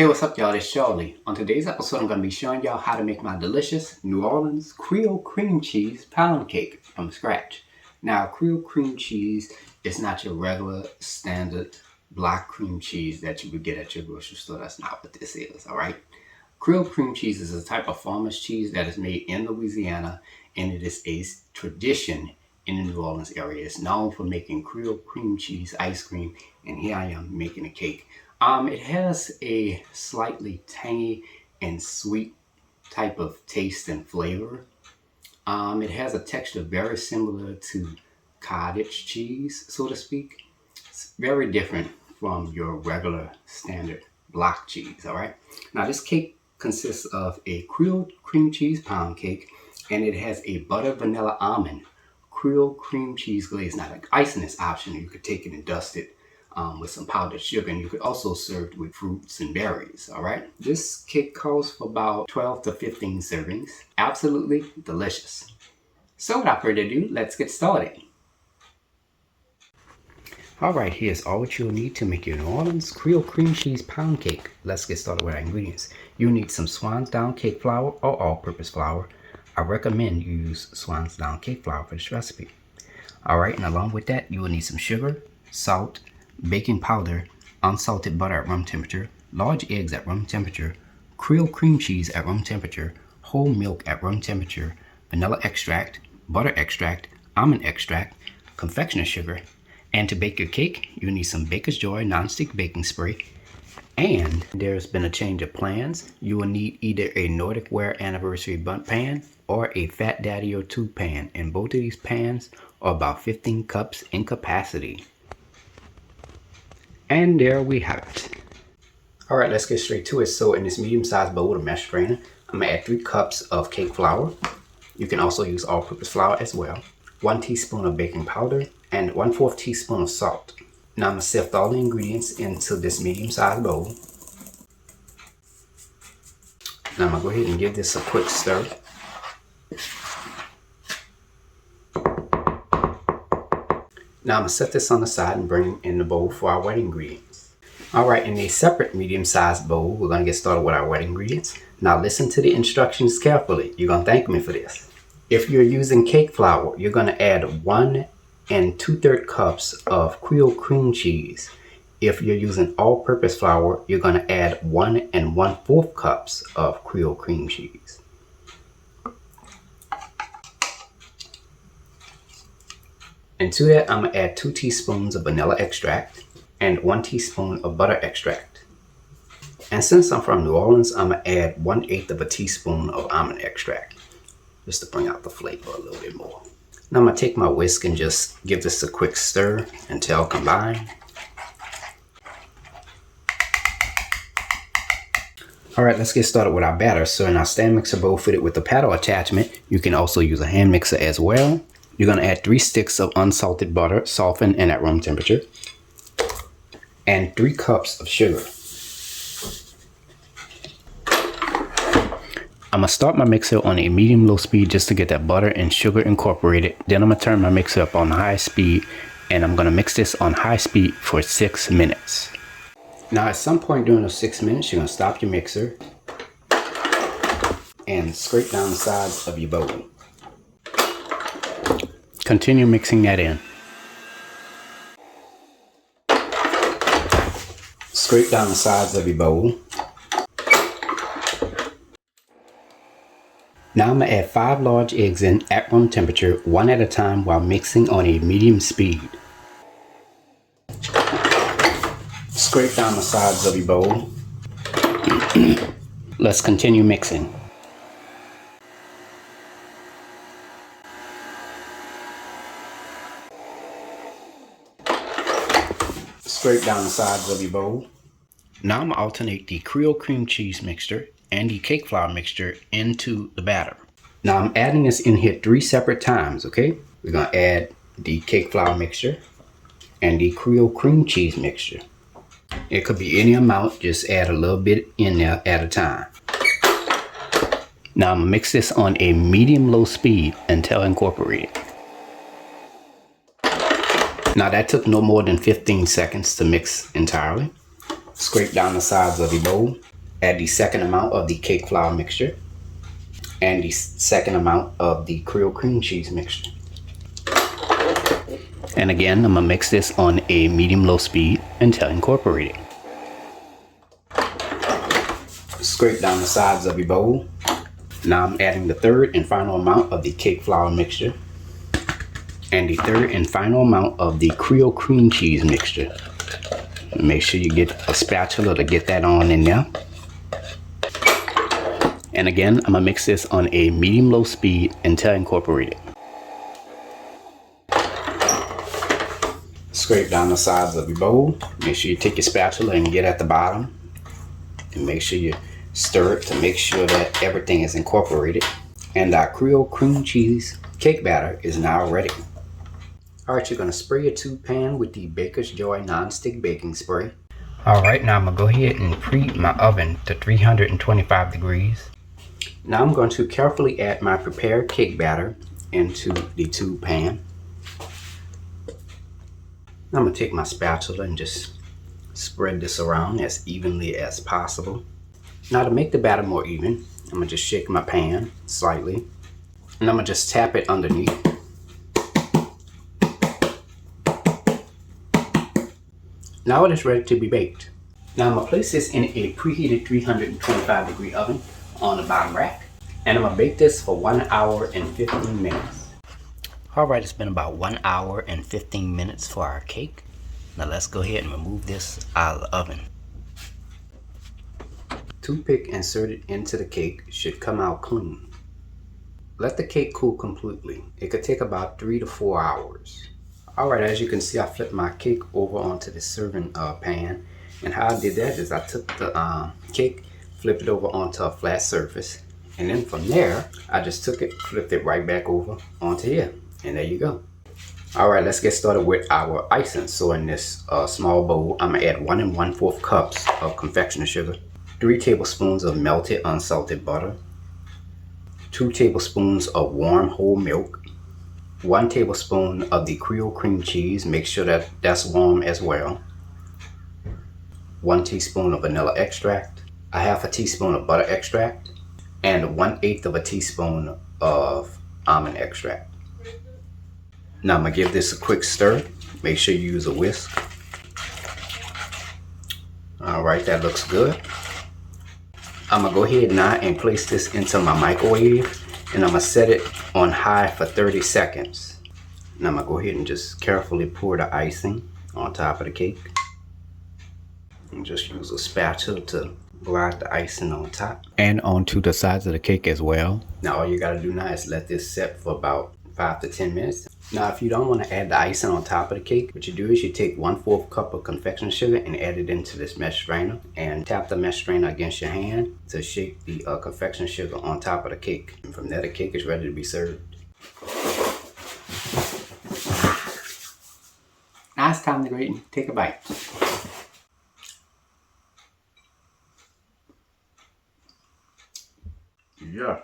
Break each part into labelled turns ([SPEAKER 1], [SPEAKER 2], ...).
[SPEAKER 1] Hey, what's up, y'all? It's Charlie. On today's episode, I'm going to be showing y'all how to make my delicious New Orleans Creole cream cheese pound cake from scratch. Now, Creole cream cheese is not your regular standard black cream cheese that you would get at your grocery store. That's not what this is, all right? Creole cream cheese is a type of farmer's cheese that is made in Louisiana, and it is a tradition in the New Orleans area. It's known for making Creole cream cheese ice cream, and here I am making a cake. It has a slightly tangy and sweet type of taste and flavor. It has a texture very similar to cottage cheese, so to speak. It's very different from your regular standard block cheese, all right? Now, this cake consists of a Creole cream cheese pound cake, and it has a butter vanilla almond Creole cream cheese glaze. Now, the icing is optional. You could take it and dust it with some powdered sugar, and you could also serve it with fruits and berries, all right? This cake calls for about 12 to 15 servings. Absolutely delicious. So without further ado, let's get started. All right, here's all what you'll need to make your New Orleans Creole cream cheese pound cake. Let's get started with our ingredients. You'll need some Swan's Down cake flour or all-purpose flour. I recommend you use Swan's Down cake flour for this recipe. All right, and along with that, you will need some sugar, salt, baking powder, unsalted butter at room temperature, large eggs at room temperature, Creole cream cheese at room temperature, whole milk at room temperature, vanilla extract, butter extract, almond extract, confectioner sugar. And to bake your cake, you need some Baker's Joy nonstick baking spray. And there's been a change of plans. You will need either a Nordic Ware Anniversary Bundt pan or a Fat Daddy or 2 pan. And both of these pans are about 15 cups in capacity. And there we have it. All right, let's get straight to it. So in this medium-sized bowl with a mesh strainer, I'm gonna add 3 cups of cake flour. You can also use all-purpose flour as well. 1 teaspoon of baking powder and 1/4 teaspoon of salt. Now I'm gonna sift all the ingredients into this medium-sized bowl. Now I'm gonna go ahead and give this a quick stir. Now I'm gonna set this on the side and bring in the bowl for our wet ingredients. All right, in a separate medium-sized bowl, we're gonna get started with our wet ingredients. Now listen to the instructions carefully. You're gonna thank me for this. If you're using cake flour, you're gonna add 1 2/3 cups of Creole cream cheese. If you're using all-purpose flour, you're gonna add 1 1/4 cups of Creole cream cheese. And to that, I'm gonna add 2 teaspoons of vanilla extract and 1 teaspoon of butter extract. And since I'm from New Orleans, I'm gonna add 1/8 of a teaspoon of almond extract, just to bring out the flavor a little bit more. Now I'm gonna take my whisk and just give this a quick stir until combined. All right, let's get started with our batter. So in our stand mixer bowl fitted with the paddle attachment, you can also use a hand mixer as well. You're gonna add 3 sticks of unsalted butter, softened and at room temperature, and 3 cups of sugar. I'm gonna start my mixer on a medium-low speed just to get that butter and sugar incorporated. Then I'm gonna turn my mixer up on high speed, and I'm gonna mix this on high speed for 6 minutes. Now at some point during those 6 minutes, you're gonna stop your mixer and scrape down the sides of your bowl. Continue mixing that in. Scrape down the sides of your bowl. Now I'm gonna add 5 large eggs in at room temperature, 1 at a time while mixing on a medium speed. Scrape down the sides of your bowl. Let's continue mixing. Scrape down the sides of your bowl. Now I'm gonna alternate the Creole cream cheese mixture and the cake flour mixture into the batter. Now I'm adding this in here 3 separate times, okay? We're gonna add the cake flour mixture and the Creole cream cheese mixture. It could be any amount, just add a little bit in there at a time. Now I'm gonna mix this on a medium-low speed until incorporated. Now that took no more than 15 seconds to mix entirely. Scrape down the sides of the bowl. Add the second amount of the cake flour mixture and the second amount of the Creole cream cheese mixture. And again, I'm gonna mix this on a medium-low speed until incorporating. Scrape down the sides of your bowl. Now I'm adding the third and final amount of the cake flour mixture and the third and final amount of the Creole cream cheese mixture. Make sure you get a spatula to get that on in there. And again, I'm gonna mix this on a medium-low speed until incorporated. Scrape down the sides of your bowl. Make sure you take your spatula and get at the bottom. And make sure you stir it to make sure that everything is incorporated. And our Creole cream cheese cake batter is now ready. Alright, you're going to spray your tube pan with the Baker's Joy non-stick baking spray. Alright, now I'm going to go ahead and preheat my oven to 325 degrees. Now I'm going to carefully add my prepared cake batter into the tube pan. Now I'm going to take my spatula and just spread this around as evenly as possible. Now to make the batter more even, I'm going to just shake my pan slightly. And I'm going to just tap it underneath. Now it is ready to be baked. Now I'm going to place this in a preheated 325 degree oven on the bottom rack. And I'm going to bake this for 1 hour and 15 minutes. Alright, it's been about 1 hour and 15 minutes for our cake. Now let's go ahead and remove this out of the oven. Toothpick inserted into the cake should come out clean. Let the cake cool completely. It could take about 3 to 4 hours. Alright, as you can see, I flipped my cake over onto the serving pan. And how I did that is I took the cake, flipped it over onto a flat surface. And then from there, I just took it, flipped it right back over onto here. And there you go. Alright, let's get started with our icing. So in this small bowl, I'm going to add 1 1/4 cups of confectioner sugar, 3 tablespoons of melted unsalted butter, 2 tablespoons of warm whole milk, 1 tablespoon of the Creole cream cheese, make sure that that's warm as well, 1 teaspoon of vanilla extract, a half a teaspoon of butter extract, and 1/8 of a teaspoon of almond extract. Now I'm going to give this a quick stir. Make sure you use a whisk. Alright, that looks good. I'm going to go ahead now and place this into my microwave. And I'm going to set it on high for 30 seconds. Now I'm going to go ahead and just carefully pour the icing on top of the cake. And just use a spatula to blot the icing on top. And onto the sides of the cake as well. Now all you got to do now is let this set for about 5 to 10 minutes. Now if you don't want to add the icing on top of the cake, what you do is you take 1/4 cup of confectioner sugar and add it into this mesh strainer and tap the mesh strainer against your hand to shake the confectioner sugar on top of the cake. And from there the cake is ready to be served. Now it's time to go and take a bite. Yeah.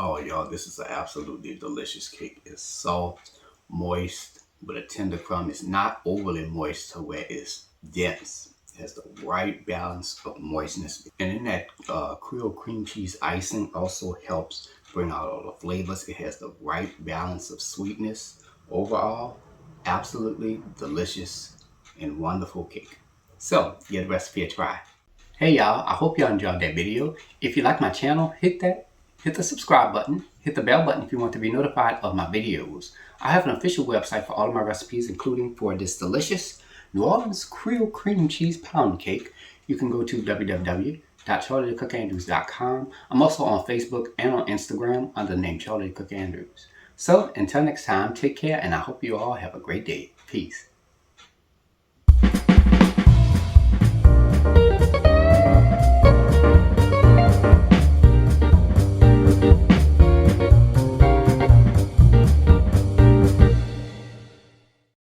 [SPEAKER 1] Oh, y'all, this is an absolutely delicious cake. It's soft, moist, with a tender crumb. It's not overly moist to where it's dense. It has the right balance of moistness. And in that Creole cream cheese icing also helps bring out all the flavors. It has the right balance of sweetness. Overall, absolutely delicious and wonderful cake. So, give the recipe a try. Hey y'all, I hope y'all enjoyed that video. If you like my channel, hit the subscribe button, hit the bell button if you want to be notified of my videos. I have an official website for all of my recipes, including for this delicious New Orleans Creole cream cheese pound cake. You can go to www.charliethecookandrews.com. I'm also on Facebook and on Instagram under the name Charlie the Cook Andrews. So until next time, take care, and I hope you all have a great day. Peace.